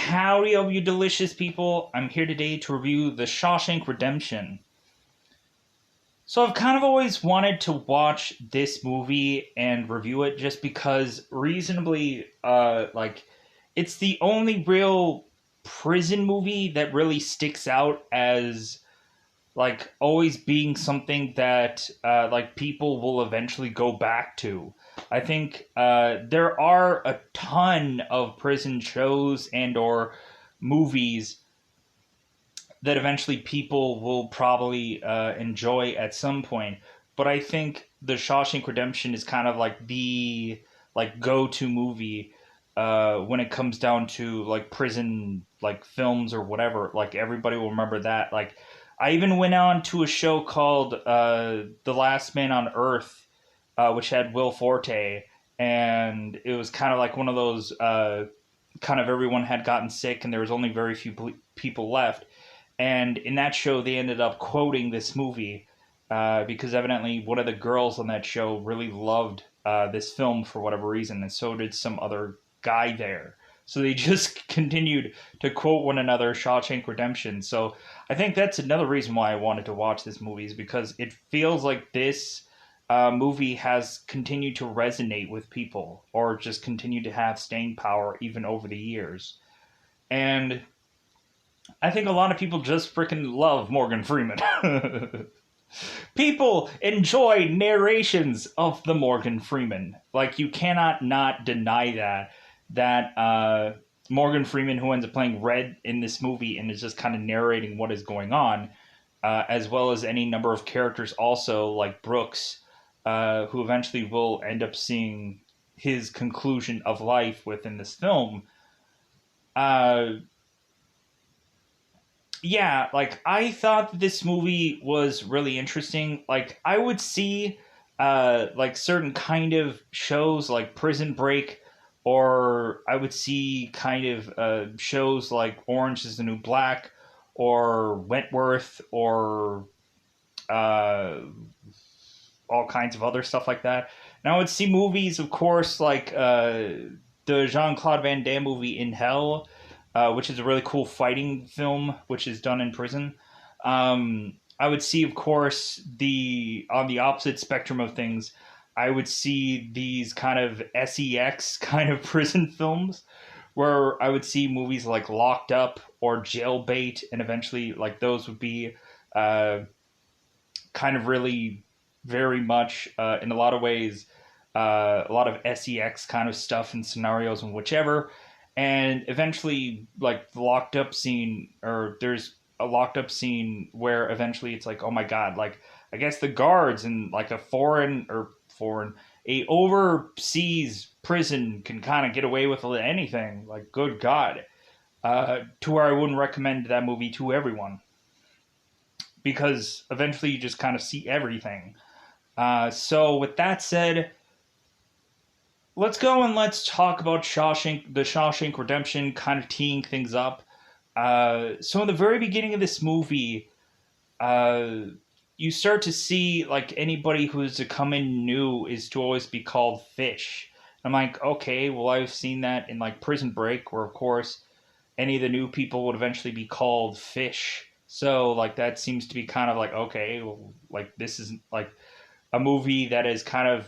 Howdy, all you delicious people. I'm here today to review The Shawshank Redemption. So, I've kind of always wanted to watch this movie and review it just because, reasonably, it's the only real prison movie that really sticks out as, always being something that, people will eventually go back to. I think there are a ton of prison shows and or movies that eventually people will probably enjoy at some point. But I think The Shawshank Redemption is kind of like the go-to movie when it comes down to prison films or whatever. Like everybody will remember that. Like I even went on to a show called The Last Man on Earth, which had Will Forte, and it was kind of like one of those kind of everyone had gotten sick and there was only very few people left. And in that show, they ended up quoting this movie because evidently one of the girls on that show really loved this film for whatever reason, and so did some other guy there. So they just continued to quote one another Shawshank Redemption. So I think that's another reason why I wanted to watch this movie, is because it feels like this movie has continued to resonate with people, or just continued to have staying power even over the years. And I think a lot of people just freaking love Morgan Freeman. People enjoy narrations of the Morgan Freeman. Like, you cannot not deny that. Morgan Freeman, who ends up playing Red in this movie and is just kind of narrating what is going on, as well as any number of characters also, like Brooks, who eventually will end up seeing his conclusion of life within this film. Yeah, I thought that this movie was really interesting. Like I would see certain kind of shows like Prison Break, or I would see kind of shows like Orange is the New Black or Wentworth, or uh all kinds of other stuff like that. And I would see movies, of course, like the Jean-Claude Van Damme movie In Hell, which is a really cool fighting film, which is done in prison. I would see, of course, the on the opposite spectrum of things, I would see these kind of sex kind of prison films, where I would see movies like Locked Up or Jailbait, and eventually, those would be uh, kind of really very much in a lot of ways a lot of sex kind of stuff and scenarios and whichever. And eventually, the locked up scene, or there's a locked up scene where eventually it's like, oh my god, I guess the guards in a foreign a overseas prison can kind of get away with anything. Like, good god. To where I wouldn't recommend that movie to everyone, because eventually you just kind of see everything. So with that said, let's go and let's talk about the Shawshank Redemption, kind of teeing things up. So in the very beginning of this movie, uh, you start to see anybody who's to come in new is to always be called Fish. I'm like, okay, well, I've seen that in Prison Break, where of course any of the new people would eventually be called Fish. So that seems to be kind of okay, well, this is a movie that has kind of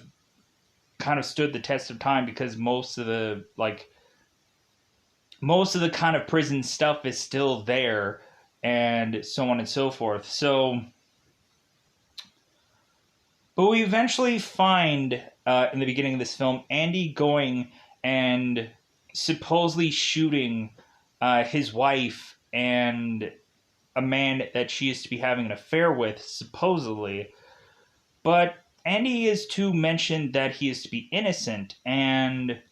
stood the test of time, because most of the kind of prison stuff is still there, and so on and so forth. So, but we eventually find in the beginning of this film Andy going and supposedly shooting his wife and a man that she is to be having an affair with, supposedly. But Andy is to mention that he is to be innocent, and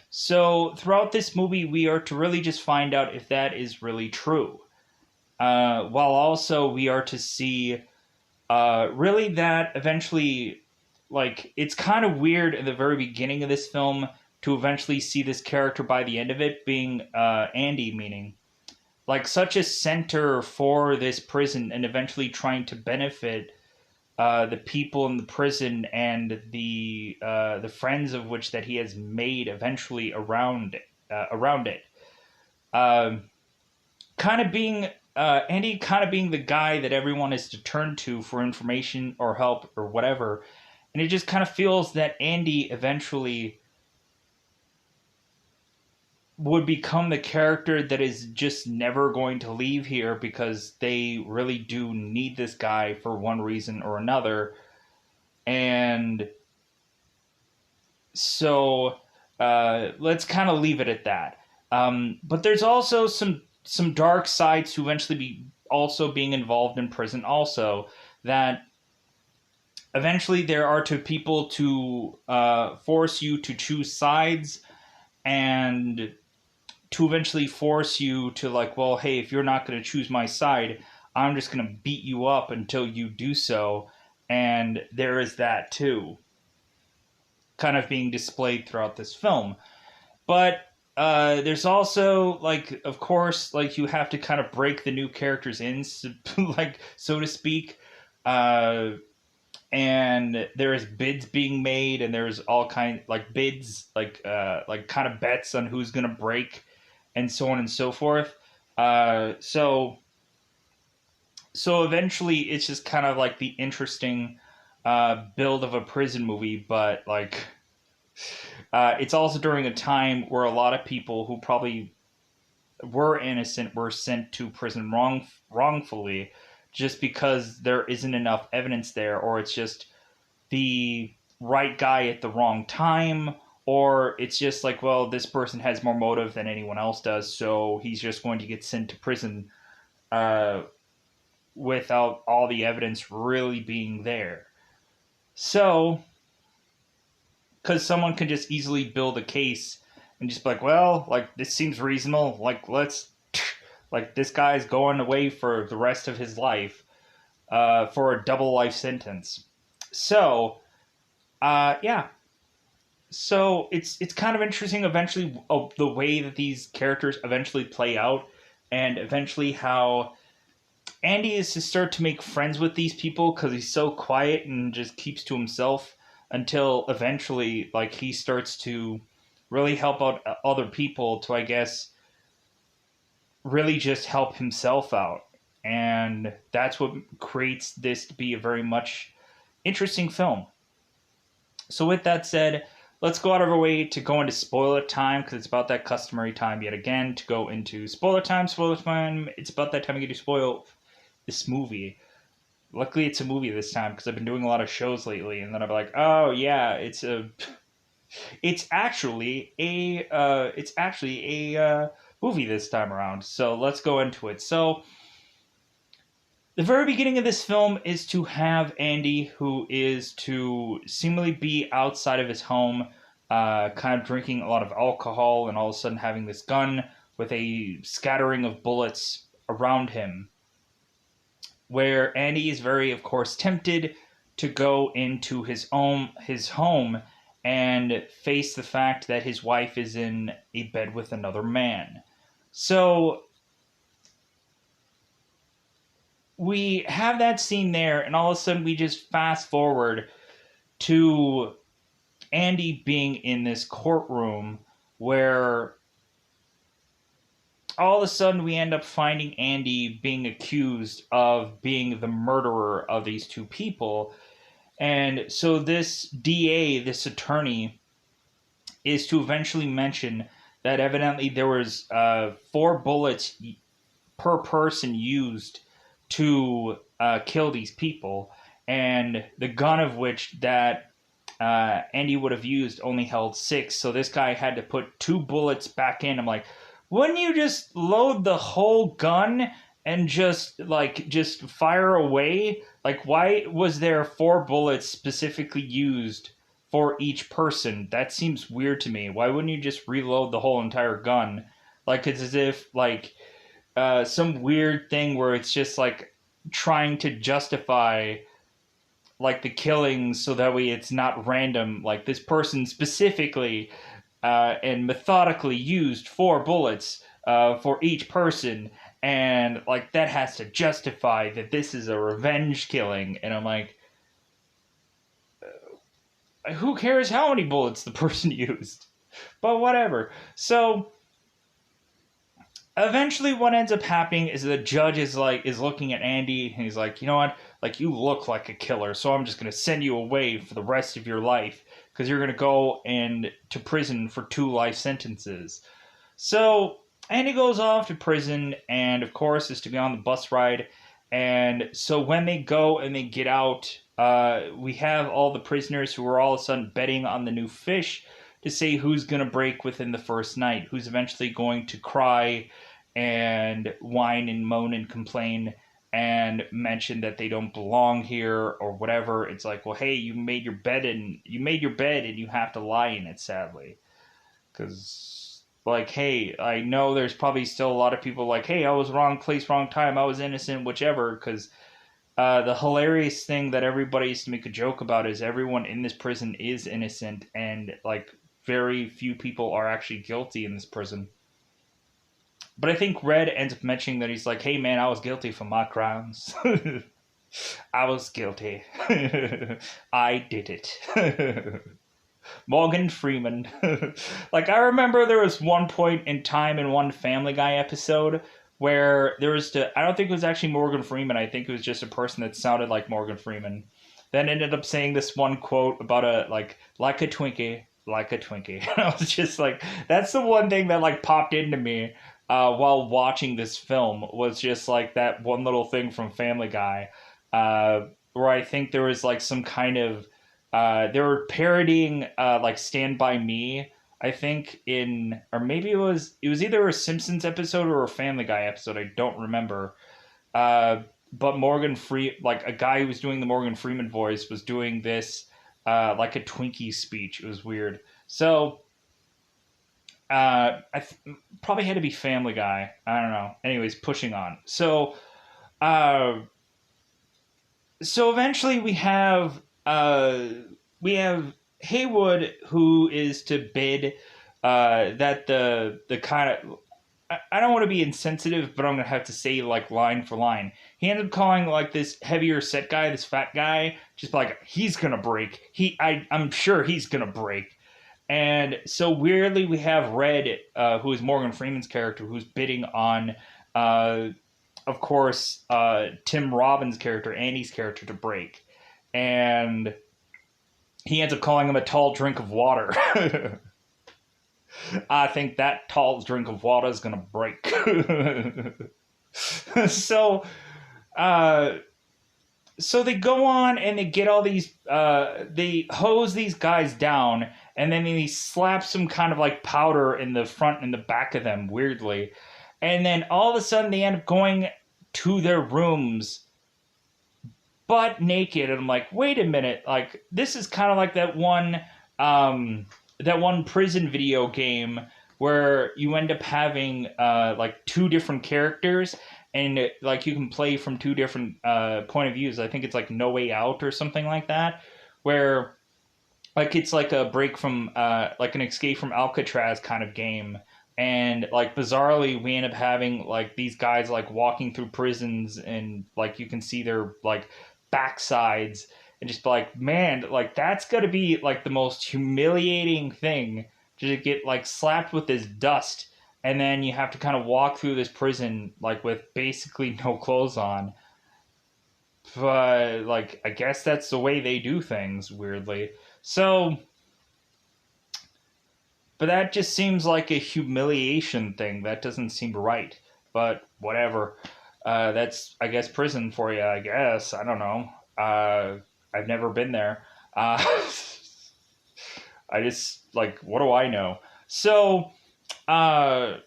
so throughout this movie, we are to really just find out if that is really true. While also we are to see really that eventually, it's kind of weird in the very beginning of this film to eventually see this character by the end of it being Andy, meaning such a center for this prison, and eventually trying to benefit the people in the prison and the friends of which that he has made eventually around it. Um, kind of being Andy kind of being the guy that everyone is to turn to for information or help or whatever. And it just kind of feels that Andy eventually would become the character that is just never going to leave here because they really do need this guy for one reason or another. And so let's kind of leave it at that. But there's also some dark sides to eventually be also being involved in prison. Also, that eventually there are to people to force you to choose sides and to eventually force you to like, well, hey, if you're not going to choose my side, I'm just going to beat you up until you do so. And there is that too, kind of being displayed throughout this film. But there's also like, of course, like you have to kind of break the new characters in, like so to speak. Uh, and there's bids being made, and there's all kind like bids, like kind of bets on who's gonna break, and so on and so forth. So eventually, it's just kind of like the interesting build of a prison movie, but like it's also during a time where a lot of people who probably were innocent were sent to prison wrongfully just because there isn't enough evidence there, or it's just the right guy at the wrong time, or it's just like, well, this person has more motive than anyone else does, so he's just going to get sent to prison uh, without all the evidence really being there. So, because someone can just easily build a case and just be like, well, like, this seems reasonable, like, let's, like, this guy's going away for the rest of his life for a double life sentence. So, yeah, so it's kind of interesting eventually the way that these characters eventually play out, and eventually how Andy is to start to make friends with these people because he's so quiet and just keeps to himself until eventually like he starts to really help out other people to, I guess, really just help himself out. And that's what creates this to be a very much interesting film. So, with that said, let's go out of our way to go into spoiler time because it's about that customary time yet again to go into spoiler time. Spoiler time. It's about that time to get to spoil this movie. Luckily, it's a movie this time because I've been doing a lot of shows lately, and then I'm like, oh yeah, it's actually a movie this time around. So let's go into it. So the very beginning of this film is to have Andy, who is to seemingly be outside of his home, kind of drinking a lot of alcohol, and all of a sudden having this gun with a scattering of bullets around him. Where Andy is very, of course, tempted to go into his home and face the fact that his wife is in a bed with another man. So we have that scene there, and all of a sudden we just fast forward to Andy being in this courtroom where all of a sudden we end up finding Andy being accused of being the murderer of these two people. And so this DA, this attorney, is to eventually mention that evidently there was 4 bullets per person used to kill these people, and the gun of which that Andy would have used only held 6. So this guy had to put 2 bullets back in. I'm like, wouldn't you just load the whole gun and just fire away? Like, why was there 4 bullets specifically used for each person? That seems weird to me. Why wouldn't you just reload the whole entire gun? Like, it's as if like some weird thing where it's just like trying to justify like the killings so that way it's not random. Like this person specifically and methodically used 4 bullets for each person, and like that has to justify that this is a revenge killing. And I'm like, who cares how many bullets the person used? But whatever. So eventually what ends up happening is the judge is looking at Andy and he's like, you know what, like you look like a killer, so I'm just going to send you away for the rest of your life because you're going to go and to prison for 2 life sentences. So Andy goes off to prison and of course is to be on the bus ride. And so when they go and they get out, we have all the prisoners who are all of a sudden betting on the new fish to say who's going to break within the first night, who's eventually going to cry and whine and moan and complain and mention that they don't belong here or whatever. It's like, well, hey, you made your bed and you have to lie in it, sadly. Because, like, hey, I know there's probably still a lot of people like, hey, I was wrong place, wrong time, I was innocent, whichever. Because the hilarious thing that everybody used to make a joke about is everyone in this prison is innocent, and like very few people are actually guilty in this prison. But I think Red ends up mentioning that he's like, hey man, I was guilty for my crimes. I was guilty. I did it. Morgan Freeman. Like, I remember there was one point in time in one Family Guy episode where there was I don't think it was actually Morgan Freeman. I think it was just a person that sounded like Morgan Freeman. Then ended up saying this one quote about like a Twinkie, like a Twinkie. And I was just like, that's the one thing that like popped into me while watching this film, was just like that one little thing from Family Guy, where I think there was like some kind of they were parodying like Stand By Me, I think, or maybe it was either a Simpsons episode or a Family Guy episode, I don't remember. But like a guy who was doing the Morgan Freeman voice was doing this like a Twinkie speech. It was weird. So probably had to be Family Guy. I don't know. Anyways, pushing on. Uh, so eventually we have Haywood, who is to bid that the kind of, I don't want to be insensitive, but I'm gonna have to say like line for line. He ended up calling like this heavier set guy, this fat guy, just like he's gonna break. I'm sure he's gonna break. And so weirdly, we have Red, who is Morgan Freeman's character, who's bidding on, of course, Tim Robbins' character, Andy's character, to break. And he ends up calling him a tall drink of water. I think that tall drink of water is going to break. So, uh, so they go on and they get all these, they hose these guys down, and then they slap some kind of like powder in the front and the back of them, weirdly. And then all of a sudden they end up going to their rooms butt naked. And I'm like, wait a minute, like this is kind of like that one prison video game where you end up having like 2 different characters, and like you can play from 2 different point of views. I think it's like No Way Out or something like that, where like it's like a break from like an Escape from Alcatraz kind of game. And like bizarrely, we end up having like these guys like walking through prisons, and like you can see their like backsides, and just be like, man, like that's gotta be like the most humiliating thing, to get like slapped with this dust, and then you have to kind of walk through this prison like with basically no clothes on. But like I guess that's the way they do things, weirdly. So, but that just seems like a humiliation thing. That doesn't seem right. But whatever. That's, I guess, prison for you, I guess. I don't know. I've never been there. I just, like, what do I know? Uh,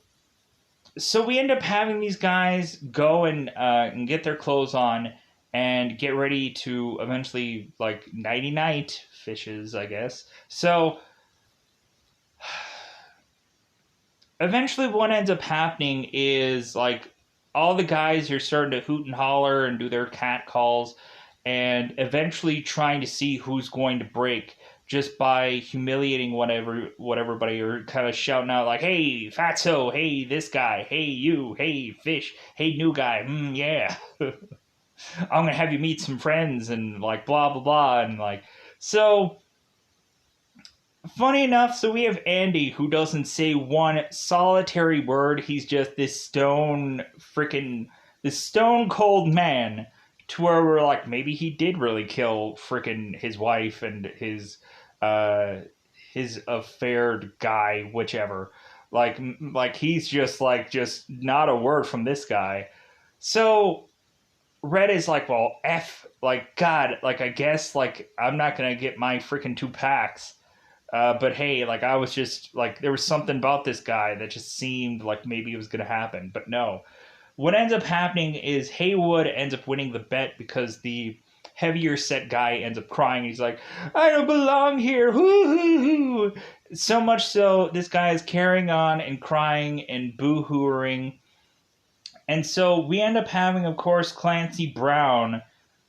so we end up having these guys go and get their clothes on and get ready to eventually, like, nighty-night fishes, I guess. So eventually what ends up happening is like all the guys are starting to hoot and holler and do their cat calls, and eventually trying to see who's going to break just by humiliating what everybody, or kind of shouting out like, hey fatso, hey this guy, hey you, hey fish, hey new guy, yeah. I'm gonna have you meet some friends, and like blah blah blah, and like so funny enough, so we have Andy who doesn't say one solitary word. He's just this stone cold man. To where we're like, maybe he did really kill freaking his wife and uh, his affaired guy, whichever. Like he's just not a word from this guy. So Red is like, well, F, like, God, like, I guess, like, I'm not gonna get my freaking 2 packs. But hey, like, I was just, like, there was something about this guy that just seemed like maybe it was gonna happen. But no. What ends up happening is Haywood ends up winning the bet because the heavier set guy ends up crying. He's like, I don't belong here. Hoo-hoo-hoo. So much so, this guy is carrying on and crying and boo-hooing. And so we end up having, of course, Clancy Brown,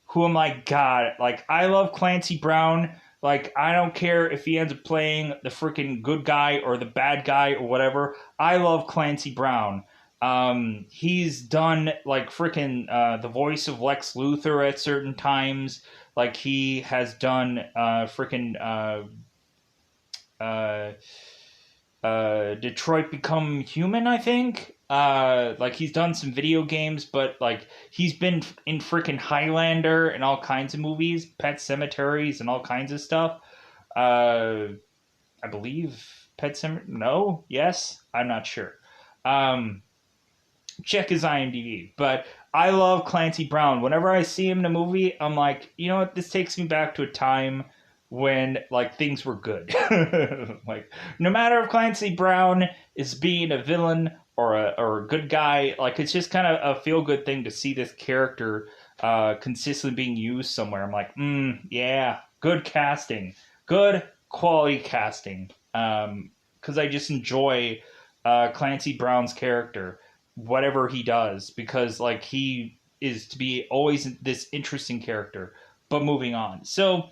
who I'm like, God, like, I love Clancy Brown. Like, I don't care if he ends up playing the freaking good guy or the bad guy or whatever. I love Clancy Brown. He's done, like, freaking the voice of Lex Luthor at certain times. Like, he has done freaking Detroit Become Human, I think. Like he's done some video games, but like he's been in freaking Highlander and all kinds of movies, Pet Cemeteries and all kinds of stuff. I believe Pet Cemetery. No, yes, I'm not sure. Um, Check his IMDb. But I love Clancy Brown. Whenever I see him in a movie, I'm like, you know what? This takes me back to a time when like things were good. Like no matter if Clancy Brown is being a villain or a good guy, like it's just kind of a feel good thing to see this character consistently being used somewhere. I'm like, yeah, good casting, good quality casting. Because I just enjoy Clancy Brown's character, whatever he does, because like he is to be always this interesting character. But moving on, so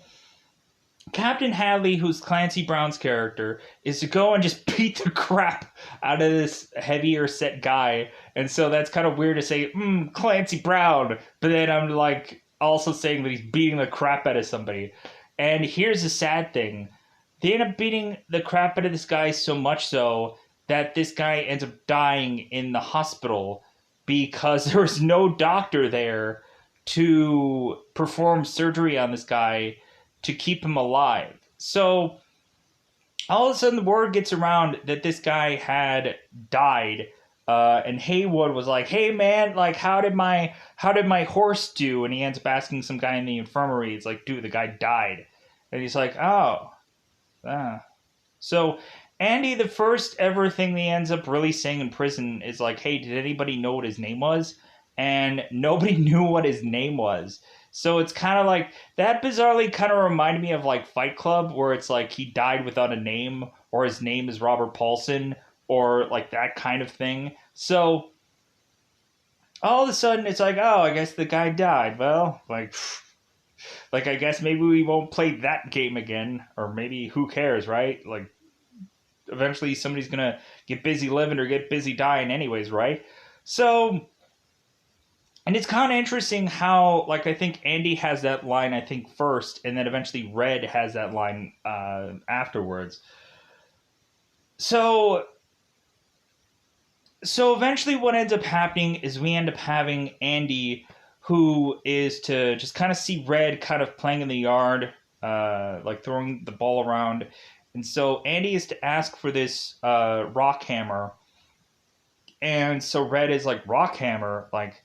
Captain Hadley, who's Clancy Brown's character, is to go and just beat the crap out of this heavier set guy. And so that's kind of weird to say, Clancy Brown. But then I'm like also saying that he's beating the crap out of somebody. And here's the sad thing. They end up beating the crap out of this guy so much so that this guy ends up dying in the hospital because there was no doctor there to perform surgery on this guy to keep him alive. So all of a sudden the word gets around that this guy had died, and Haywood was like, hey man, like how did my horse do? And he ends up asking some guy in the infirmary. It's like, dude, the guy died. And he's like, oh. So Andy, the first ever thing he ends up really saying in prison is like, hey, did anybody know what his name was? And nobody knew what his name was. So it's kind of like, that bizarrely kind of reminded me of like Fight Club, where it's like he died without a name, or his name is Robert Paulson, or like that kind of thing. So all of a sudden it's like, oh, I guess the guy died. Well, like I guess maybe we won't play that game again, or maybe who cares, right? Like eventually somebody's gonna get busy living or get busy dying anyways, right? So, and it's kind of interesting how, like, I think Andy has that line, I think, first, and then eventually Red has that line afterwards. So eventually what ends up happening is we end up having Andy, who is to just kind of see Red kind of playing in the yard, like throwing the ball around. And so Andy is to ask for this rock hammer. And so Red is like, rock hammer? Like,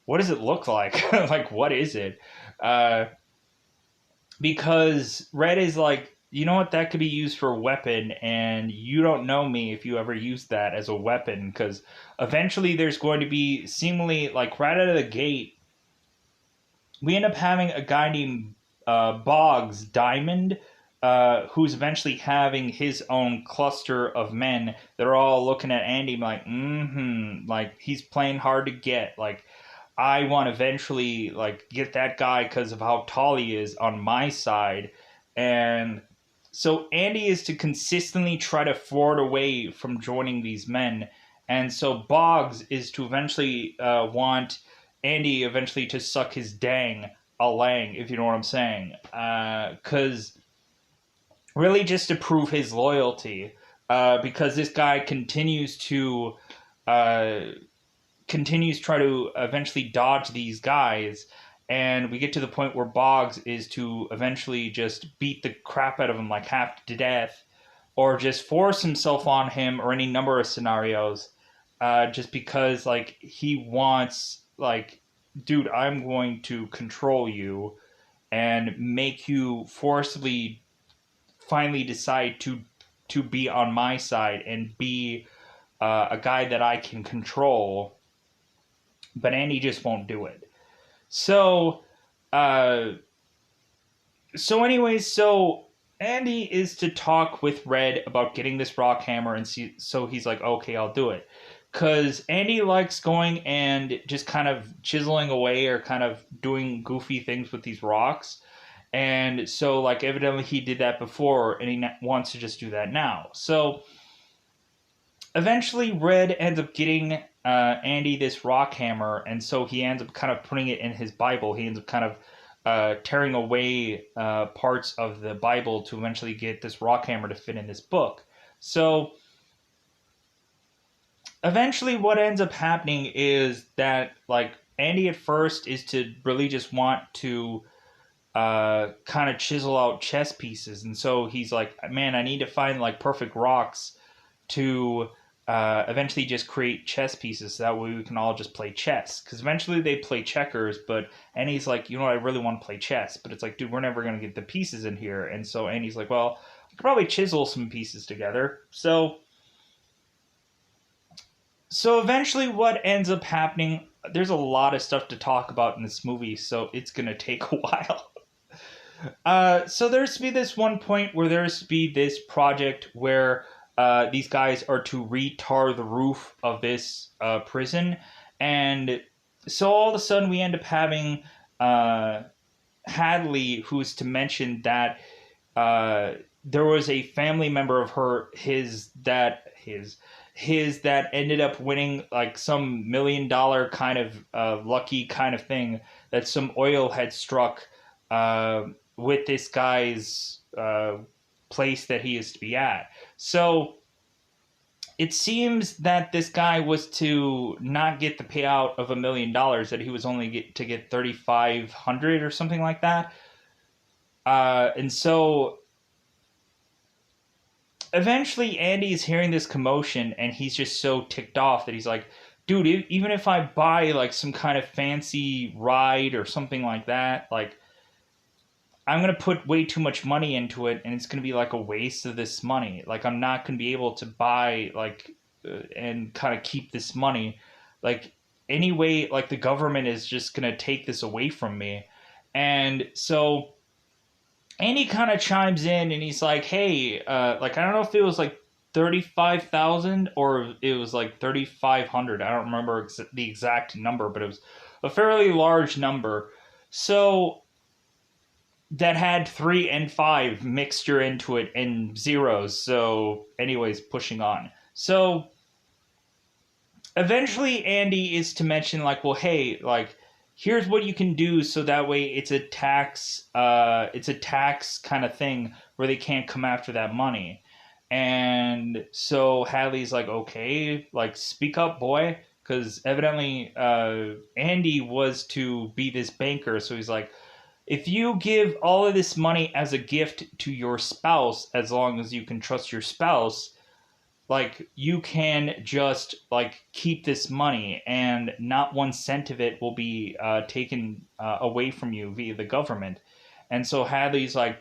what does it look like? Like, what is it? Because Red is like, you know what, that could be used for a weapon, and you don't know me if you ever used that as a weapon, because eventually there's going to be seemingly, like, right out of the gate, we end up having a guy named Boggs Diamond, who's eventually having his own cluster of men that are all looking at Andy like, like, he's playing hard to get, like, I want to eventually like get that guy because of how tall he is on my side. And so Andy is to consistently try to thwart away from joining these men. And so Boggs is to eventually want Andy eventually to suck his dang a lang, if you know what I'm saying. Because really just to prove his loyalty, because this guy uh, continues try to eventually dodge these guys, and we get to the point where Boggs is to eventually just beat the crap out of him like half to death, or just force himself on him, or any number of scenarios, just because like he wants like, dude, I'm going to control you and make you forcibly finally decide to be on my side and be a guy that I can control, but Andy just won't do it. So, uh, so Andy is to talk with Red about getting this rock hammer, and see. So he's like, okay, I'll do it, because Andy likes going and just kind of chiseling away or kind of doing goofy things with these rocks. And so, like, evidently he did that before, and he wants to just do that now. So eventually Red ends up getting Andy this rock hammer, and so he ends up kind of putting it in his Bible. He ends up kind of tearing away parts of the Bible to eventually get this rock hammer to fit in this book. So eventually what ends up happening is that, like, Andy at first is to really just want to kind of chisel out chess pieces, and so he's like, man, I need to find like perfect rocks to eventually just create chess pieces, so that way we can all just play chess, because eventually they play checkers, but Andy's like, you know what, I really want to play chess, but it's like, dude, we're never going to get the pieces in here. And so Andy's like, well, I could probably chisel some pieces together. So eventually what ends up happening, there's a lot of stuff to talk about in this movie, so it's going to take a while. So there's to be this one point where there's to be this project where these guys are to retar the roof of this prison, and so all of a sudden we end up having uh, Hadley, who's to mention that there was a family member of his that ended up winning like some $1 million kind of lucky kind of thing, that some oil had struck uh, with this guy's place that he is to be at. So it seems that this guy was to not get the payout of $1 million, that he was only to get 3,500 or something like that. And so eventually Andy's hearing this commotion, and he's just so ticked off that he's like, dude, even if I buy like some kind of fancy ride or something like that, like, I'm going to put way too much money into it, and it's going to be like a waste of this money. Like, I'm not going to be able to buy like and kind of keep this money. Like, anyway, like the government is just going to take this away from me. And so Andy kind of chimes in, and he's like, hey, like, I don't know if it was like 35,000 or it was like 3,500. I don't remember the exact number, but it was a fairly large number. So that had 3 and 5 mixture into it and zeros. So, anyways, pushing on. So, eventually, Andy is to mention, like, well, hey, like, here's what you can do, so that way it's a tax kind of thing where they can't come after that money. And so Hadley's like, okay, like, speak up, boy, because evidently Andy was to be this banker. So he's like, if you give all of this money as a gift to your spouse, as long as you can trust your spouse, like, you can just like keep this money, and not 1 cent of it will be taken away from you via the government. And so Hadley's like,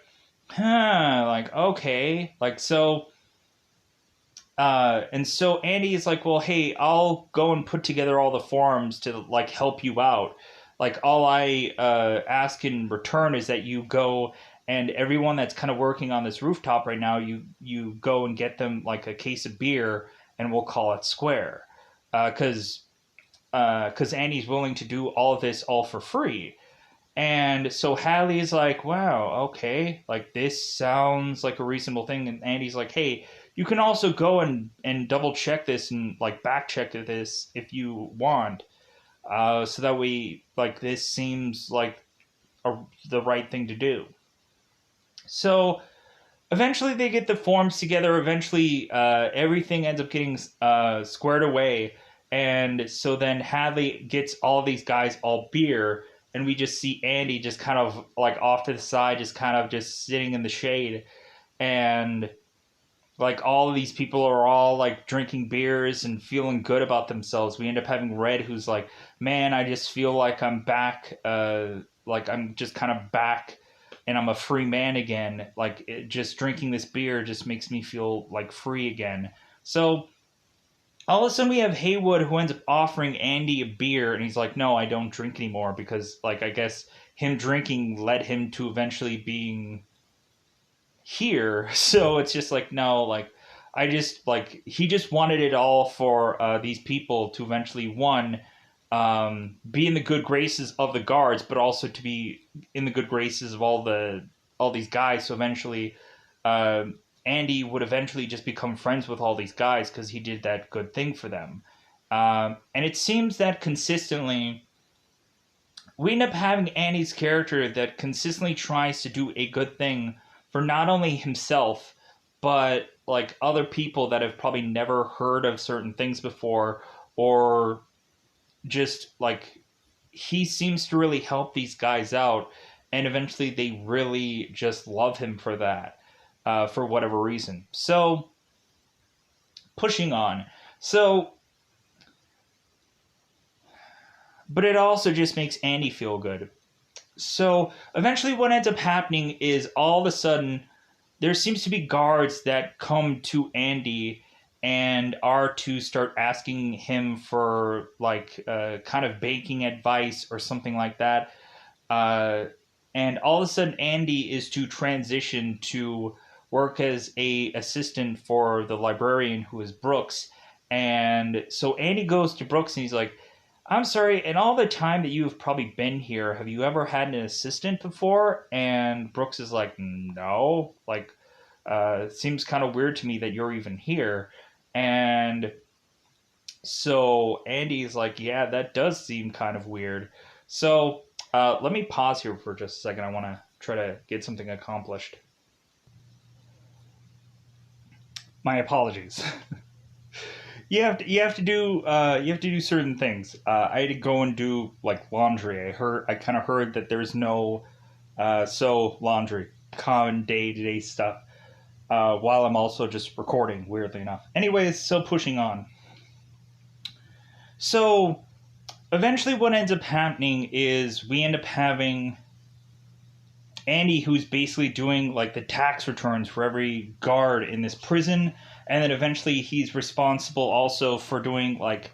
huh, like, okay, like, so and so Andy is like, well, hey, I'll go and put together all the forms to like help you out. Like, all I ask in return is that you go, and everyone that's kind of working on this rooftop right now, you go and get them like a case of beer, and we'll call it square. Because Andy's willing to do all of this all for free. And so Hallie's like, wow, okay, like, this sounds like a reasonable thing. And Andy's like, hey, you can also go and double check this and like back check this if you want. So that way, like, this seems like the right thing to do. So eventually they get the forms together. Eventually, everything ends up getting squared away, and so then Hadley gets all these guys all beer, and we just see Andy just kind of like off to the side, just kind of just sitting in the shade, and like all of these people are all like drinking beers and feeling good about themselves. We end up having Red, who's like, man, I just feel like I'm back, like I'm just kind of back and I'm a free man again. Like just drinking this beer just makes me feel like free again. So all of a sudden we have Haywood, who ends up offering Andy a beer, and he's like, no, I don't drink anymore, because like I guess him drinking led him to eventually being here. So it's just like, no, like I just like he just wanted it all for these people to eventually, one, be in the good graces of the guards, but also to be in the good graces of all these guys. So eventually, uh, Andy would eventually just become friends with all these guys because he did that good thing for them. And it seems that consistently we end up having Andy's character that consistently tries to do a good thing for not only himself, but like other people that have probably never heard of certain things before, or just like he seems to really help these guys out, and eventually they really just love him for that, for whatever reason. So, pushing on. So, but it also just makes Andy feel good. So eventually, what ends up happening is all of a sudden there seems to be guards that come to Andy and are to start asking him for like kind of baking advice or something like that. Uh, and all of a sudden, Andy is to transition to work as a assistant for the librarian, who is Brooks. And so Andy goes to Brooks and he's like, I'm sorry, in all the time that you've probably been here, have you ever had an assistant before? And Brooks is like, no. Like, it seems kind of weird to me that you're even here. And so Andy's like, yeah, that does seem kind of weird. So let me pause here for just a second. I want to try to get something accomplished. My apologies. You have to do certain things. I had to go and do like laundry. I kind of heard that there's no so laundry, common day to day stuff. While I'm also just recording, weirdly enough. Anyways, so pushing on. So eventually, what ends up happening is we end up having Andy, who's basically doing like the tax returns for every guard in this prison, and then eventually he's responsible also for doing like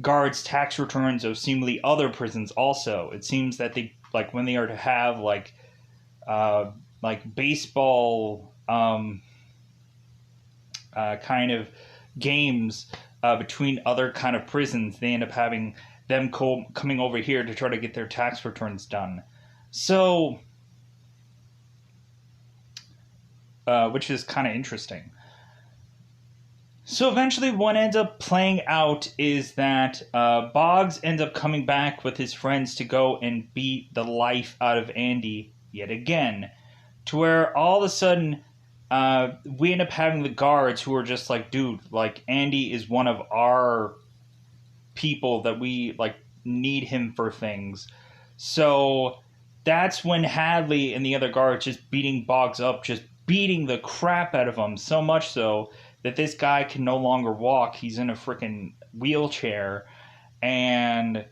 guards' tax returns of seemingly other prisons. Also, it seems that they like when they are to have like baseball kind of games between other kind of prisons, they end up having them coming over here to try to get their tax returns done. So which is kind of interesting. So eventually, what ends up playing out is that Boggs ends up coming back with his friends to go and beat the life out of Andy yet again. To where all of a sudden, we end up having the guards who are just like, dude, like, Andy is one of our people that we, like, need him for things. So that's when Hadley and the other guards just beating Boggs up, just beating the crap out of him, so much so that this guy can no longer walk. He's in a freaking wheelchair. And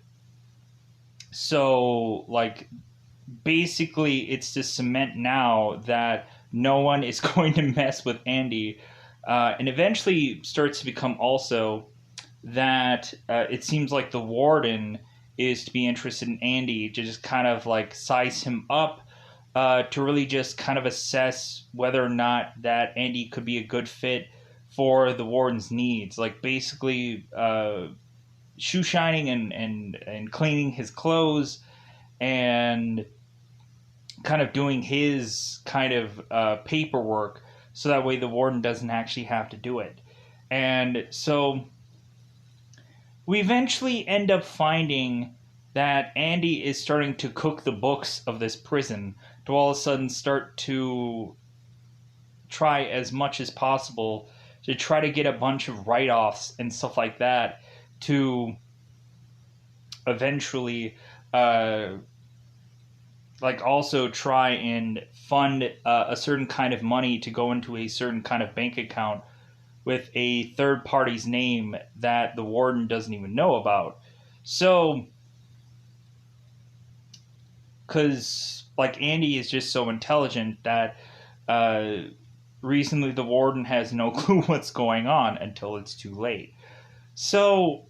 so, like, basically, it's to cement now that no one is going to mess with Andy. And eventually starts to become also that it seems like the warden is to be interested in Andy to just kind of like size him up, to really just kind of assess whether or not that Andy could be a good fit for the warden's needs. Like basically shoe shining and cleaning his clothes and kind of doing his kind of paperwork so that way the warden doesn't actually have to do it. And so we eventually end up finding that Andy is starting to cook the books of this prison to all of a sudden start to try as much as possible to try to get a bunch of write-offs and stuff like that to eventually uh, like also try and fund a certain kind of money to go into a certain kind of bank account with a third party's name that the warden doesn't even know about. So, because like Andy is just so intelligent that uh, recently the warden has no clue what's going on until it's too late. So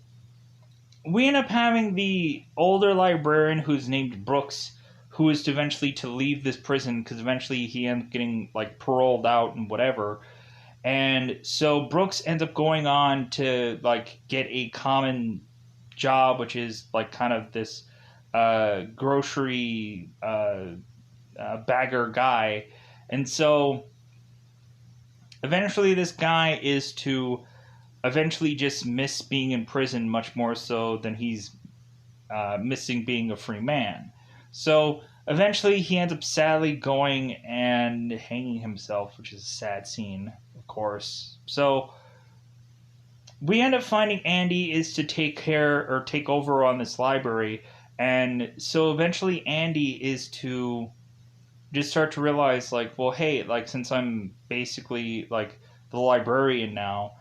we end up having the older librarian who's named Brooks, who is to eventually to leave this prison because eventually he ends up getting like paroled out and whatever. And so Brooks ends up going on to like get a common job, which is like kind of this grocery bagger guy. And so eventually this guy is to eventually just miss being in prison much more so than he's missing being a free man. So eventually he ends up sadly going and hanging himself, which is a sad scene, of course. So we end up finding Andy is to take care or take over on this library. And so eventually Andy is to just start to realize, like, well, hey, like, since I'm basically like the librarian now,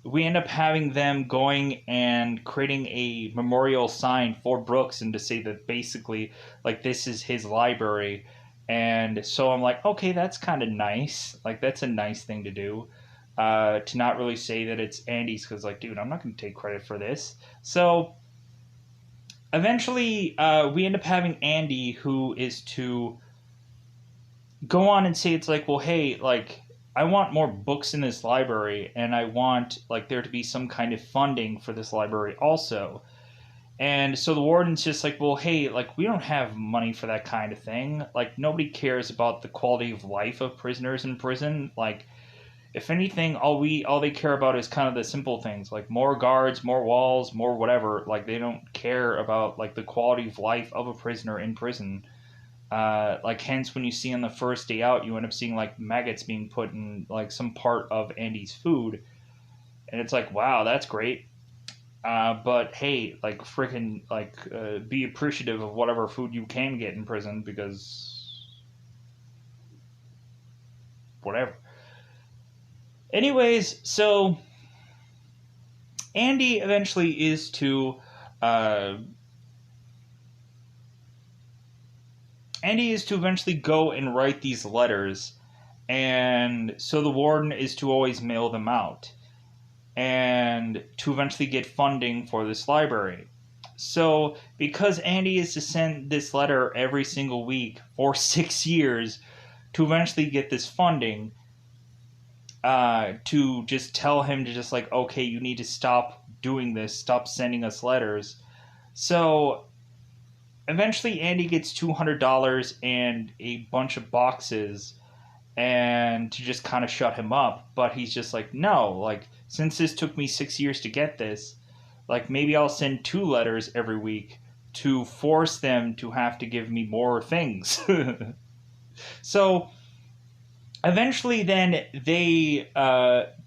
we end up having them going and creating a memorial sign for Brooks and to say that basically, like, this is his library. And so I'm like, okay, that's kind of nice. Like, that's a nice thing to do. To not really say that it's Andy's because, like, dude, I'm not going to take credit for this. So eventually, we end up having Andy who is to go on and say it's like, well, hey, like, I want more books in this library and I want like there to be some kind of funding for this library also. And so the warden's just like, well, hey, like, we don't have money for that kind of thing. Like, nobody cares about the quality of life of prisoners in prison. Like, if anything, all they care about is kind of the simple things, like more guards, more walls, more whatever. Like, they don't care about like the quality of life of a prisoner in prison. Like, hence when you see on the first day out, you end up seeing like maggots being put in like some part of Andy's food, and it's like, wow, that's great. But hey, like, freaking like, be appreciative of whatever food you can get in prison because whatever. Anyways, so Andy eventually is to uh, Andy is to eventually go and write these letters, and so the warden is to always mail them out, and to eventually get funding for this library. So, because Andy is to send this letter every single week for 6 years to eventually get this funding, to just tell him to just like, okay, you need to stop doing this, stop sending us letters. So, eventually Andy gets $200 and a bunch of boxes and to just kind of shut him up, but he's just like, no, like, since this took me 6 years to get this, like, maybe I'll send 2 letters every week to force them to have to give me more things. So eventually then they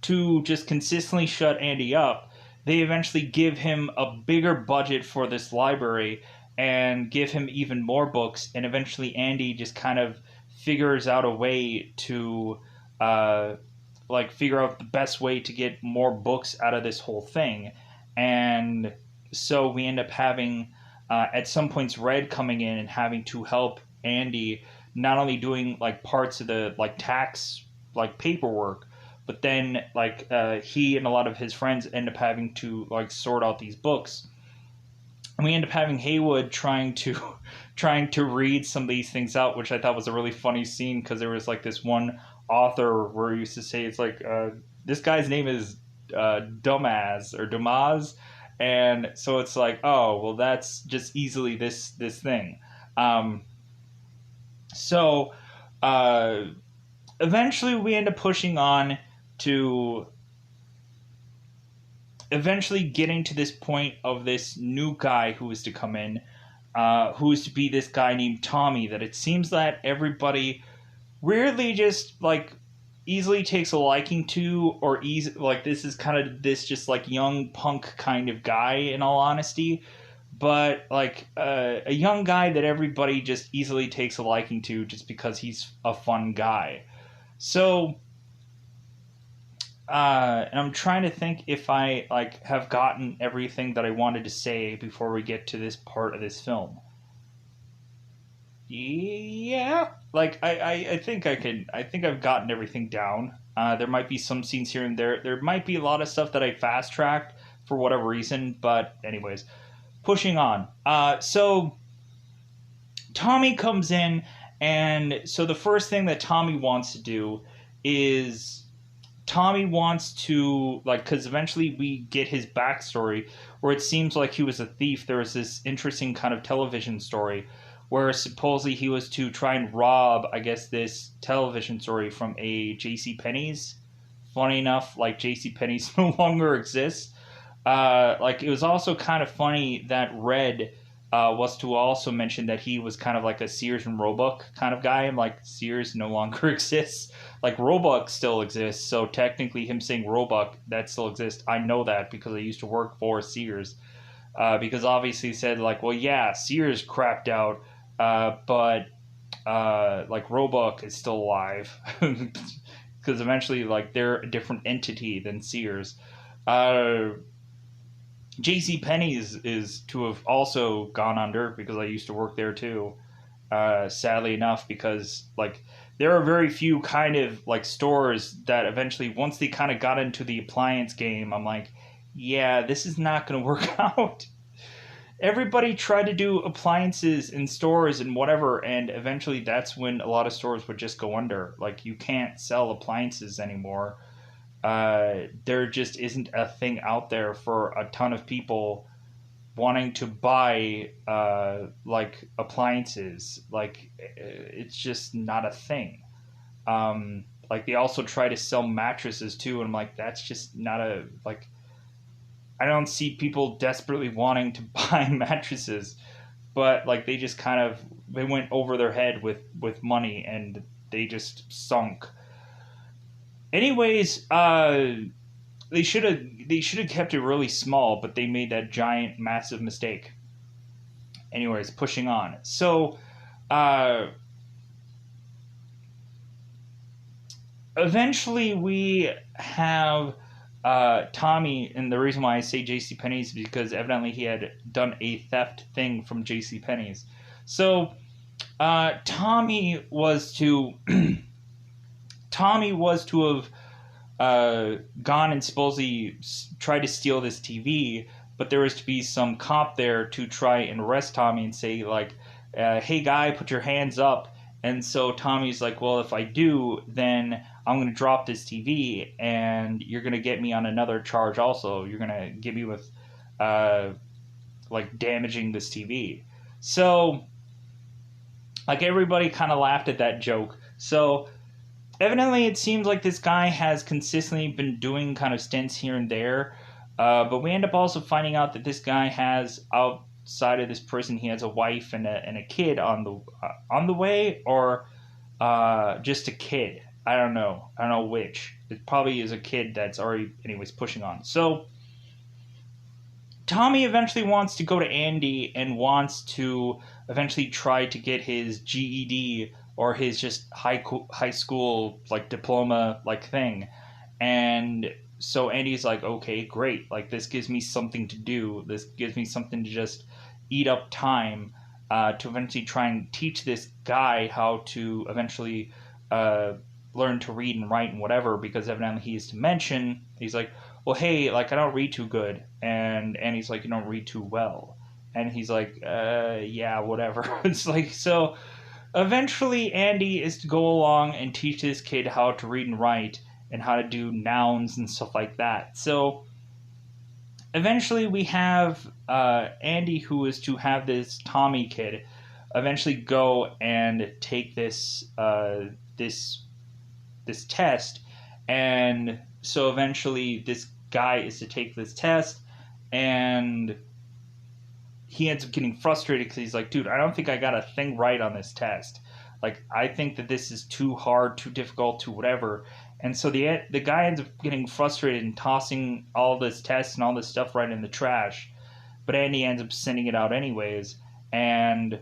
to just consistently shut Andy up, they eventually give him a bigger budget for this library and give him even more books, and eventually Andy just kind of figures out a way to like figure out the best way to get more books out of this whole thing. And so we end up having at some points Red coming in and having to help Andy, not only doing like parts of the like tax like paperwork, but then like he and a lot of his friends end up having to like sort out these books. And we end up having Haywood trying to read some of these things out, which I thought was a really funny scene because there was like this one author where he used to say it's like this guy's name is Dumaz or Dumaz, and so it's like, oh well, that's just easily this thing. So eventually we end up pushing on to eventually getting to this point of this new guy who is to come in, who is to be this guy named Tommy, that it seems that everybody weirdly just like easily takes a liking to, or easy like this is kind of this just like young punk kind of guy, in all honesty, but like a young guy that everybody just easily takes a liking to just because he's a fun guy. So and I'm trying to think if I like have gotten everything that I wanted to say before we get to this part of this film. Yeah, like I think I can. I think I've gotten everything down. There might be some scenes here and there. There might be a lot of stuff that I fast tracked for whatever reason. But anyways, pushing on. So Tommy comes in, and so the first thing that Tommy wants to do is Tommy wants to like because eventually we get his backstory where it seems like he was a thief. There was this interesting kind of television story where supposedly he was to try and rob, I guess, this television story from a J.C. Penney's. Funny enough, like J.C. Penney's no longer exists. Like it was also kind of funny that Red was to also mention that he was kind of like a Sears and Roebuck kind of guy. I'm like, Sears no longer exists. Like Roebuck still exists, so technically him saying Roebuck, that still exists. I know that because I used to work for Sears. Because obviously he said like, well, yeah, Sears crapped out, but like Roebuck is still alive because eventually like they're a different entity than Sears. Uh, J.C. Penney's is to have also gone under because I used to work there too. Sadly enough, because like there are very few kind of like stores that eventually once they kind of got into the appliance game, I'm like, yeah, this is not going to work out. Everybody tried to do appliances in stores and whatever, and eventually that's when a lot of stores would just go under. Like you can't sell appliances anymore. There just isn't a thing out there for a ton of people wanting to buy like appliances. Like it's just not a thing. Like they also try to sell mattresses too, and I'm like, that's just not a like. I don't see people desperately wanting to buy mattresses, but like they just kind of they went over their head with money and they just sunk. Anyways, they should have kept it really small, but they made that giant massive mistake. Anyways, pushing on. So, uh, eventually we have Tommy, and the reason why I say J.C. Penney's is because evidently he had done a theft thing from J.C. Penney's. So, Tommy was to Tommy was to have gone and supposedly tried to steal this TV, but there was to be some cop there to try and arrest Tommy and say like, "Hey guy, put your hands up." And so Tommy's like, "Well, if I do, then I'm going to drop this TV, and you're going to get me on another charge. Also, you're going to get me with uh, like damaging this TV." So like everybody kind of laughed at that joke. So evidently it seems like this guy has consistently been doing kind of stints here and there, but we end up also finding out that this guy has outside of this prison he has a wife and a kid on the way, or just a kid. I don't know which. It probably is a kid that's already anyways pushing on. So Tommy eventually wants to go to Andy and wants to eventually try to get his GED or his just high school like diploma like thing. And so Andy's like, "Okay, great. Like this gives me something to do. This gives me something to just eat up time to eventually try and teach this guy how to eventually uh, learn to read and write and whatever, because evidently he is to mention, he's like, well, hey, like I don't read too good. And he's like, you don't read too well. And he's like, yeah, whatever." It's like, so eventually Andy is to go along and teach this kid how to read and write and how to do nouns and stuff like that. So eventually we have Andy, who is to have this Tommy kid eventually go and take this test. And so eventually this guy is to take this test, and he ends up getting frustrated because he's like, "Dude, I don't think I got a thing right on this test. Like I think that this is too hard, too difficult, too whatever." And so the guy ends up getting frustrated and tossing all this tests and all this stuff right in the trash. But Andy ends up sending it out anyways. And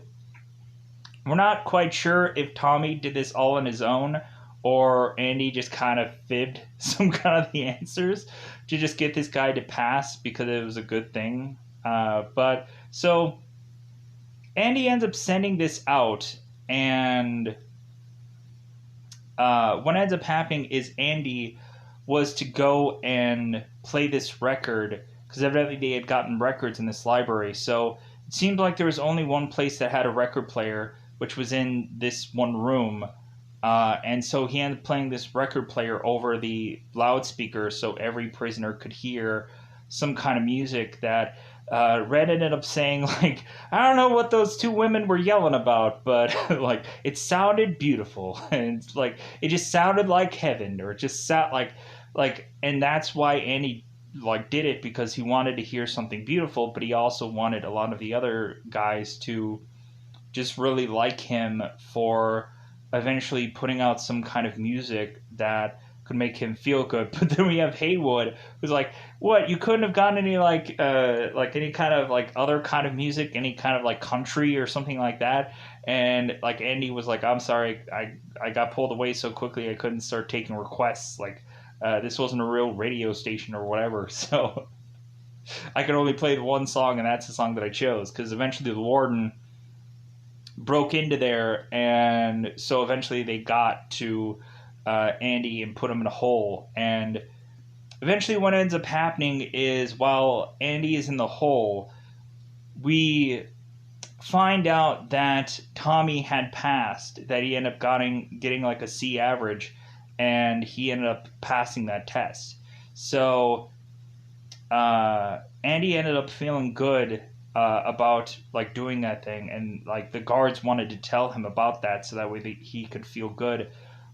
we're not quite sure if Tommy did this all on his own or Andy just kind of fibbed some kind of the answers to just get this guy to pass because it was a good thing. But so Andy ends up sending this out, and what ends up happening is Andy was to go and play this record because evidently they had gotten records in this library. So it seemed like there was only one place that had a record player, which was in this one room. And so he ended up playing this record player over the loudspeaker so every prisoner could hear some kind of music that Red ended up saying, like, I don't know what those two women were yelling about, but like it sounded beautiful, and it's like it just sounded like heaven, or it just sound like, and that's why Andy like did it because he wanted to hear something beautiful, but he also wanted a lot of the other guys to just really like him for eventually putting out some kind of music that could make him feel good. But then we have Haywood, who's like, "What? You couldn't have gotten any like any kind of like other kind of music, any kind of like country or something like that?" And like Andy was like, "I'm sorry, I got pulled away so quickly I couldn't start taking requests. Like this wasn't a real radio station or whatever, so I could only play the one song, and that's the song that I chose because eventually the warden broke into there, and so eventually they got to Andy and put him in a hole. And eventually what ends up happening is while Andy is in the hole, we find out that Tommy had passed, that he ended up getting like a C average, and he ended up passing that test. So Andy ended up feeling good about like doing that thing, and like the guards wanted to tell him about that so that way he could feel good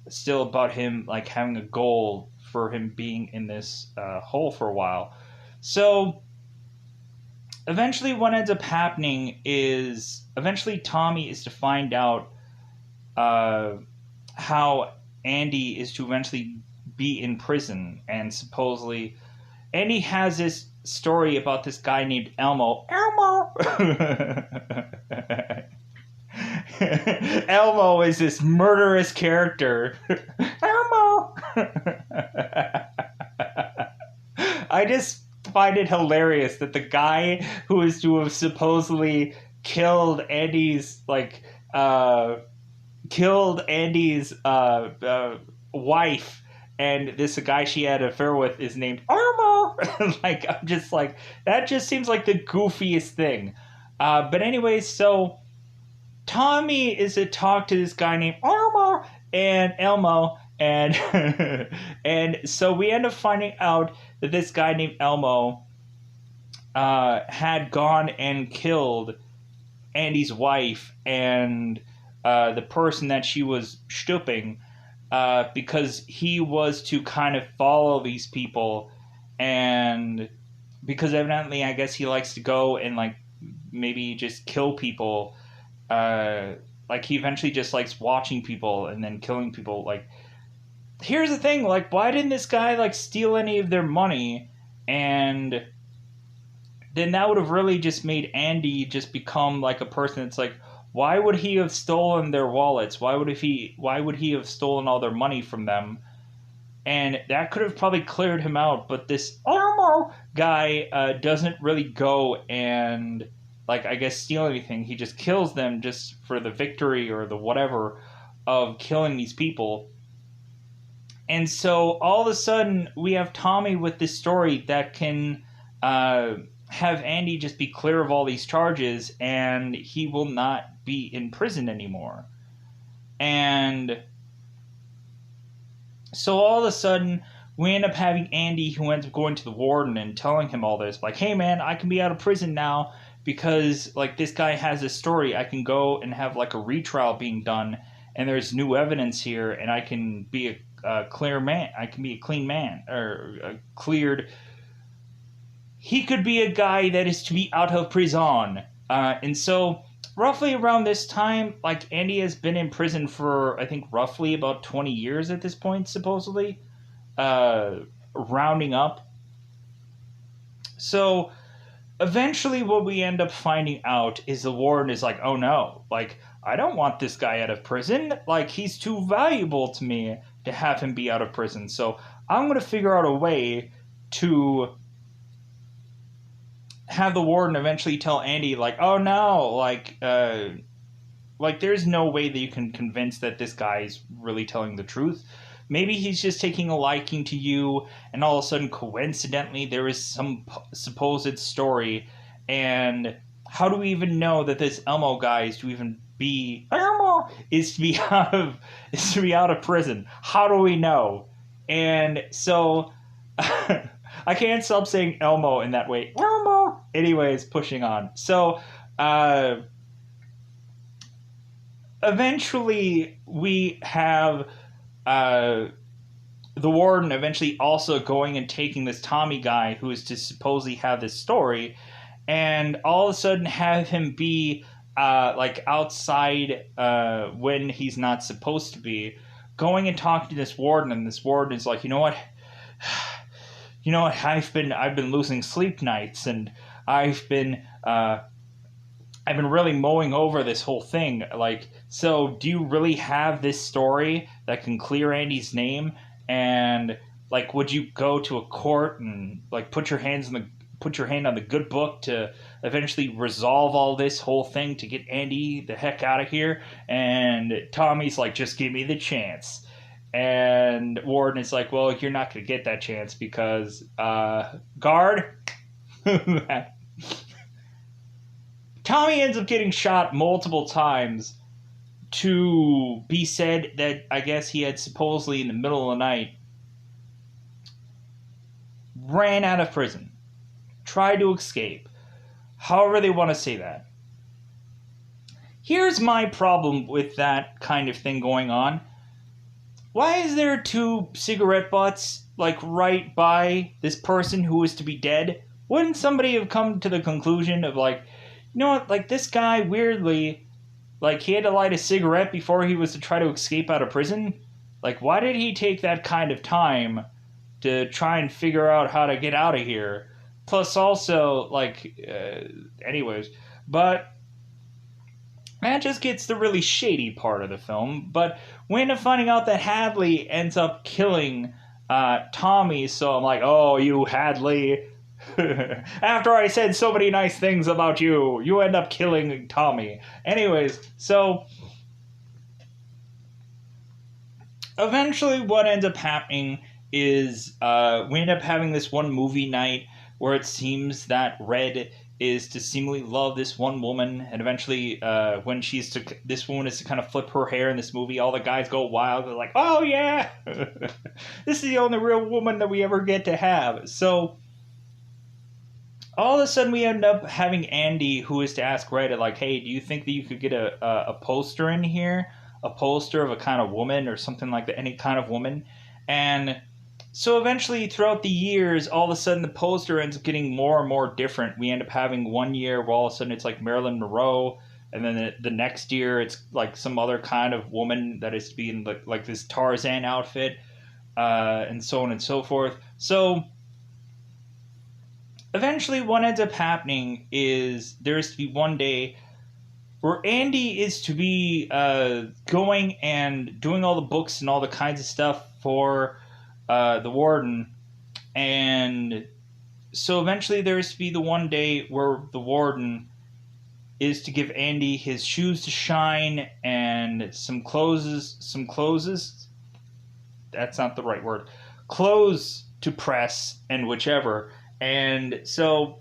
still about him like having a goal for him being in this hole for a while. So eventually what ends up happening is eventually Tommy is to find out how Andy is to eventually be in prison, and supposedly Andy has this story about this guy named Elmo. Elmo is this murderous character. Elmo! I just find it hilarious that the guy who is to have supposedly killed Andy's wife, and this guy she had an affair with is named Elmo. Like, I'm just like, that just seems like the goofiest thing. But anyway, so Tommy is to talk to this guy named Elmo, and and so we end up finding out that this guy named Elmo had gone and killed Andy's wife and the person that she was stooping, because he was to kind of follow these people, and because evidently I guess he likes to go and like maybe just kill people. Like he eventually just likes watching people and then killing people. Like, here's the thing, like, why didn't this guy like steal any of their money? And then that would have really just made Andy just become like a person that's like, why would he have stolen their wallets? Why would he have stolen all their money from them? And that could have probably cleared him out, but this Elmo guy doesn't really go and like, I guess, steal anything. He just kills them just for the victory or the whatever of killing these people. And so all of a sudden we have Tommy with this story that can have Andy just be clear of all these charges, and he will not be in prison anymore. And so all of a sudden we end up having Andy, who ends up going to the warden and telling him all this, like, hey man, I can be out of prison now because like this guy has this story. I can go and have like a retrial being done, and there's new evidence here, and I can be a clear man. I can be a clean man, or a cleared. He could be a guy that is to be out of prison. And so roughly around this time, like, Andy has been in prison for I think roughly about 20 years at this point, supposedly. uh, rounding up. So eventually, what we end up finding out is the warden is like, oh no, like, I don't want this guy out of prison. Like, he's too valuable to me to have him be out of prison. So I'm going to figure out a way to have the warden eventually tell Andy, like, oh no, like there's no way that you can convince that this guy is really telling the truth. Maybe he's just taking a liking to you, and all of a sudden, coincidentally, there is some supposed story. And how do we even know that this Elmo guy is to even be Elmo is to be out of is to be out of prison? How do we know? And so I can't stop saying Elmo in that way. Elmo. Anyways, pushing on. So. Eventually we have the warden eventually also going and taking this Tommy guy who is to supposedly have this story, and all of a sudden have him be like outside when he's not supposed to be, going and talking to this warden, and this warden is like, you know what, I've been losing sleep nights, and I've been really mowing over this whole thing. Like, so do you really have this story that can clear Andy's name? And like, would you go to a court and like put your hand on the good book to eventually resolve all this whole thing to get Andy the heck out of here? And Tommy's like, just give me the chance. And Warden is like, well, you're not going to get that chance because, guard. Tommy ends up getting shot multiple times to be said that I guess he had supposedly in the middle of the night ran out of prison, tried to escape, however they want to say that. Here's my problem with that kind of thing going on. Why is there two cigarette butts like right by this person who is to be dead? Wouldn't somebody have come to the conclusion of like, you know what, like this guy weirdly, like he had to light a cigarette before he was to try to escape out of prison? Like, why did he take that kind of time to try and figure out how to get out of here? Plus also, like, anyways, but that just gets the really shady part of the film. But we end up finding out that Hadley ends up killing Tommy, so I'm like, oh, you Hadley. After I said so many nice things about you, you end up killing Tommy. Anyways, so eventually what ends up happening is we end up having this one movie night where it seems that Red is to seemingly love this one woman, and eventually when this woman is to kind of flip her hair in this movie, all the guys go wild. They're like, oh yeah, this is the only real woman that we ever get to have. So all of a sudden we end up having Andy, who is to ask Red, like, hey, do you think that you could get a poster in here? A poster of a kind of woman or something like that, any kind of woman. And so eventually throughout the years, all of a sudden the poster ends up getting more and more different. We end up having one year where all of a sudden it's like Marilyn Monroe, and then the next year it's like some other kind of woman that is to be in like this Tarzan outfit, and so on and so forth. So eventually what ends up happening is there is to be one day where Andy is to be going and doing all the books and all the kinds of stuff for the warden. And so eventually there is to be the one day where the warden is to give Andy his shoes to shine and some clothes. That's not the right word. Clothes to press and whichever. And so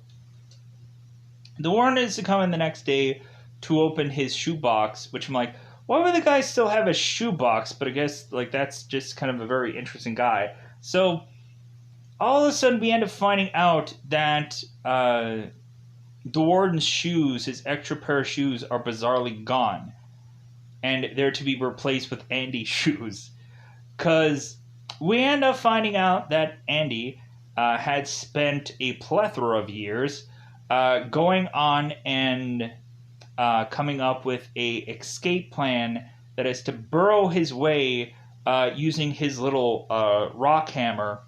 the warden is to come in the next day to open his shoebox, which I'm like, why would the guy still have a shoebox? But I guess like that's just kind of a very interesting guy. So all of a sudden we end up finding out that the warden's shoes, his extra pair of shoes, are bizarrely gone. And they're to be replaced with Andy's shoes. Because we end up finding out that Andy had spent a plethora of years going on and coming up with a escape plan that is to burrow his way using his little rock hammer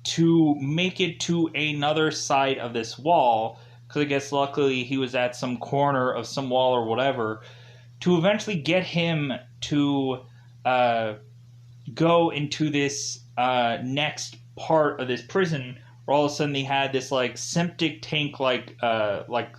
to make it to another side of this wall. Because I guess luckily he was at some corner of some wall or whatever, to eventually get him to uh, go into this next part of this prison, where all of a sudden they had this like septic tank uh, like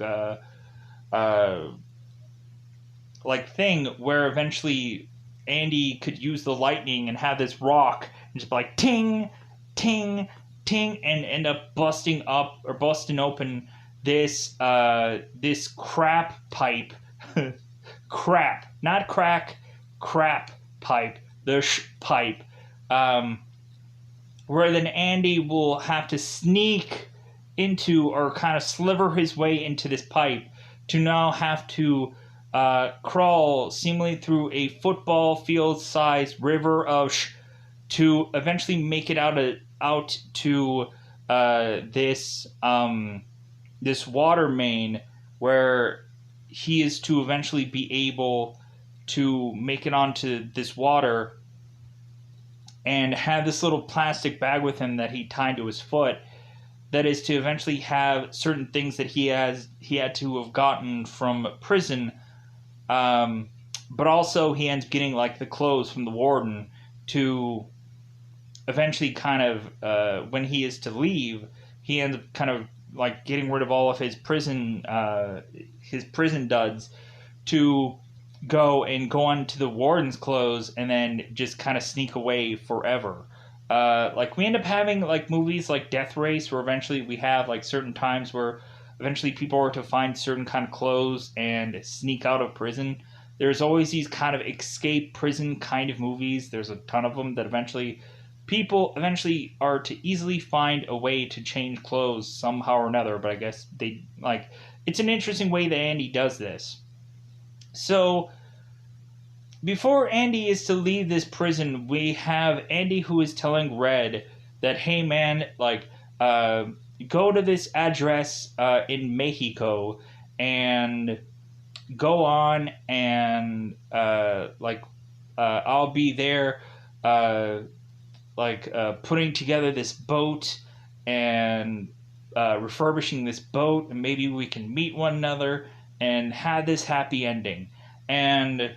thing, where eventually Andy could use the lightning and have this rock and just be like ting, ting, ting, and end up busting up or busting open this crap pipe, crap, not crack, crap pipe, the pipe, um, where then Andy will have to sneak into or kind of sliver his way into this pipe to now have to crawl seemingly through a football field sized river of to eventually make it out to this water main, where he is to eventually be able to make it onto this water and have this little plastic bag with him that he tied to his foot, that is to eventually have certain things that he had to have gotten from prison, but also he ends up getting like the clothes from the warden to eventually kind of when he is to leave, he ends up kind of like getting rid of all of his prison duds to go on to the warden's clothes and then just kind of sneak away forever. Like we end up having like movies like Death Race, where eventually we have like certain times where eventually people are to find certain kind of clothes and sneak out of prison. There's always these kind of escape prison kind of movies. There's a ton of them that eventually people eventually are to easily find a way to change clothes somehow or another. But I guess they like it's an interesting way that Andy does this. So before Andy is to leave this prison, we have Andy who is telling Red that, hey man, like, go to this address in Mexico and go on and, I'll be there, putting together this boat and refurbishing this boat, and maybe we can meet one another and have this happy ending. And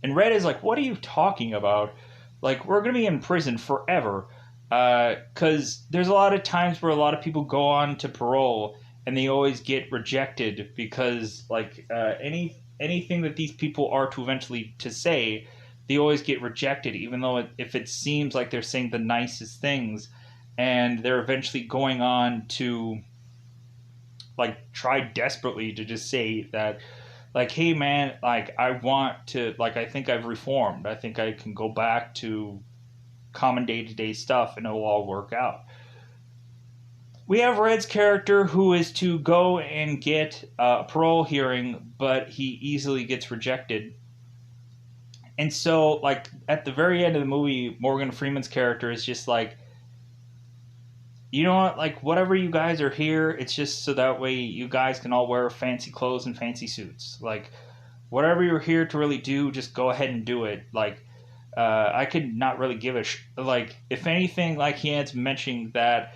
Red is like, what are you talking about? Like, we're going to be in prison forever. Because there's a lot of times where a lot of people go on to parole and they always get rejected because, like, anything that these people are to eventually to say, they always get rejected, even though if it seems like they're saying the nicest things, and they're eventually going on to, like, try desperately to just say that, like, hey man, like, I want to, like, I think I've reformed. I think I can go back to common day-to-day stuff and it'll all work out. We have Red's character who is to go and get a parole hearing, but he easily gets rejected. And so, like, at the very end of the movie, Morgan Freeman's character is just like, you know what, like, whatever you guys are here, it's just so that way you guys can all wear fancy clothes and fancy suits. Like, whatever you're here to really do, just go ahead and do it. Like, I could not really give a like, if anything, like, he ends mentioning that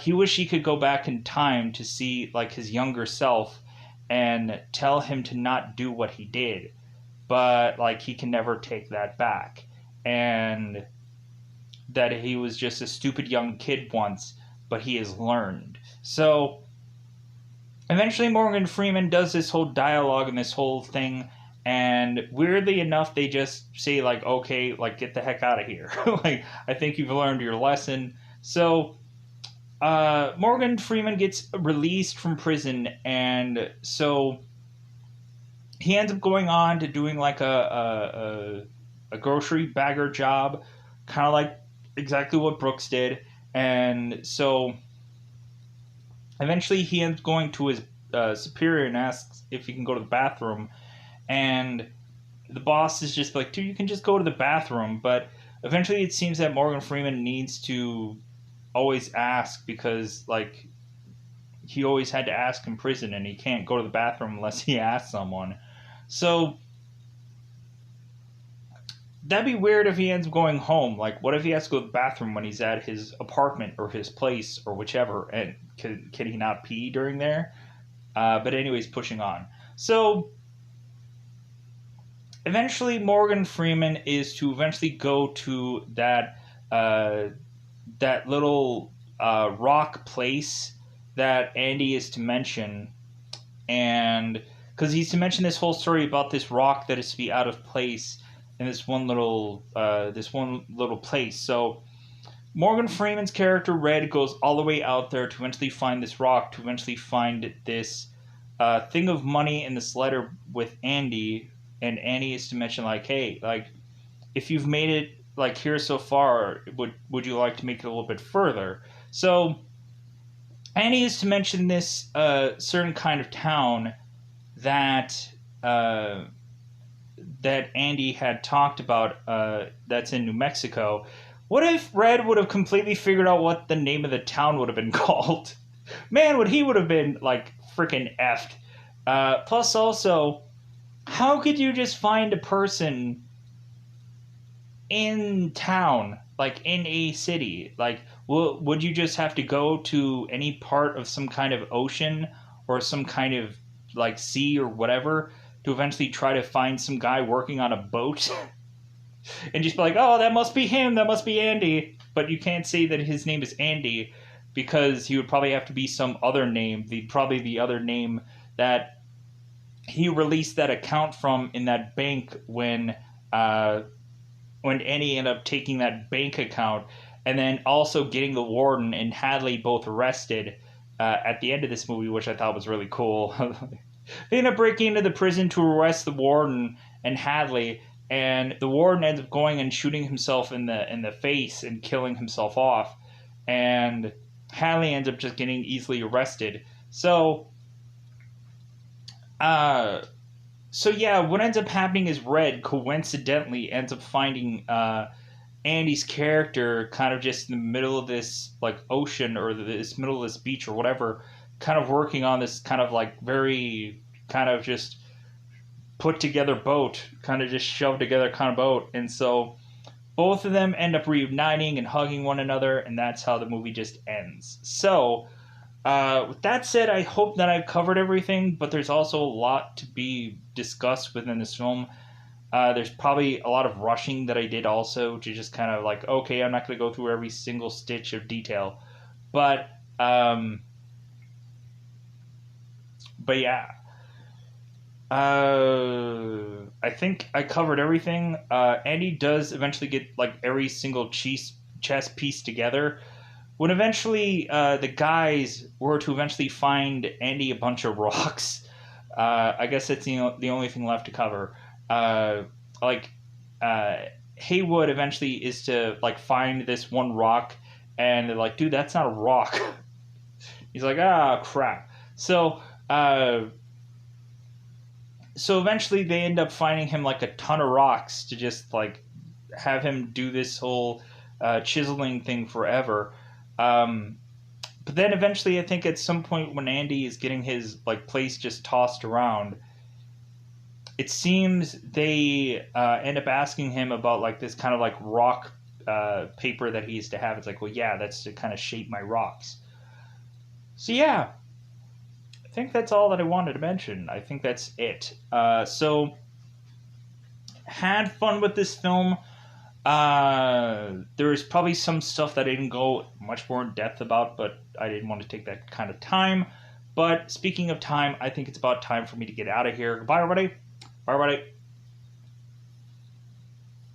he wish he could go back in time to see, like, his younger self and tell him to not do what he did. But, like, he can never take that back. And that he was just a stupid young kid once, but he has learned. So eventually Morgan Freeman does this whole dialogue and this whole thing, and weirdly enough they just say, like, okay, like, get the heck out of here. Like, I think you've learned your lesson. So Morgan Freeman gets released from prison, and so he ends up going on to doing like a grocery bagger job, kind of like exactly what Brooks did. And so eventually he ends up going to his superior and asks if he can go to the bathroom. And the boss is just like, dude, you can just go to the bathroom. But eventually it seems that Morgan Freeman needs to always ask, because, like, he always had to ask in prison, and he can't go to the bathroom unless he asks someone. So that'd be weird if he ends up going home. Like, what if he has to go to the bathroom when he's at his apartment or his place or whichever? And can he not pee during there? But anyways, pushing on. So eventually, Morgan Freeman is to eventually go to that little rock place that Andy is to mention, and because he's to mention this whole story about this rock that is to be out of place in this one little place. So Morgan Freeman's character Red goes all the way out there to eventually find this rock, to eventually find this thing of money in this letter with Andy, and Andy is to mention like, hey, like if you've made it like here so far, would you like to make it a little bit further? So Annie is to mention this certain kind of town that that Andy had talked about that's in New Mexico. What if Red would have completely figured out what the name of the town would have been called? Man, he would have been like freaking effed. Plus, also, how could you just find a person in town, like in a city? Like, would you just have to go to any part of some kind of ocean or some kind of like sea or whatever to eventually try to find some guy working on a boat? And just be like, oh, that must be him, that must be Andy. But you can't say that his name is Andy because he would probably have to be some other name, probably the other name that he released that account from in that bank when Andy ended up taking that bank account, and then also getting the warden and Hadley both arrested at the end of this movie, which I thought was really cool. They end up breaking into the prison to arrest the warden and Hadley, and the warden ends up going and shooting himself in the face and killing himself off, and Hadley ends up just getting easily arrested. So yeah, what ends up happening is Red coincidentally ends up finding Andy's character kind of just in the middle of this like ocean or this middle of this beach or whatever, kind of working on this kind of like very kind of just put together boat, kind of just shoved together kind of boat. And so both of them end up reuniting and hugging one another, and that's how the movie just ends. So with that said, I hope that I've covered everything, but there's also a lot to be discussed within this film. There's probably a lot of rushing that I did also to just kind of like, okay, I'm not going to go through every single stitch of detail. But yeah. I think I covered everything. Andy does eventually get like every single chess piece together. When eventually the guys were to eventually find Andy a bunch of rocks, I guess that's the only thing left to cover. Haywood eventually is to like find this one rock, and they're like, dude, that's not a rock. He's like, ah, crap. So eventually they end up finding him like a ton of rocks to just like have him do this whole chiseling thing forever. But then eventually I think at some point when Andy is getting his like place just tossed around, it seems they end up asking him about like this kind of like rock paper that he used to have. It's like, well, yeah, that's to kind of shape my rocks. So yeah, I think that's all that I wanted to mention. I think that's it. So had fun with this film. There's probably some stuff that I didn't go much more in depth about, but I didn't want to take that kind of time. But speaking of time, I think it's about time for me to get out of here. Goodbye, everybody. Bye, everybody.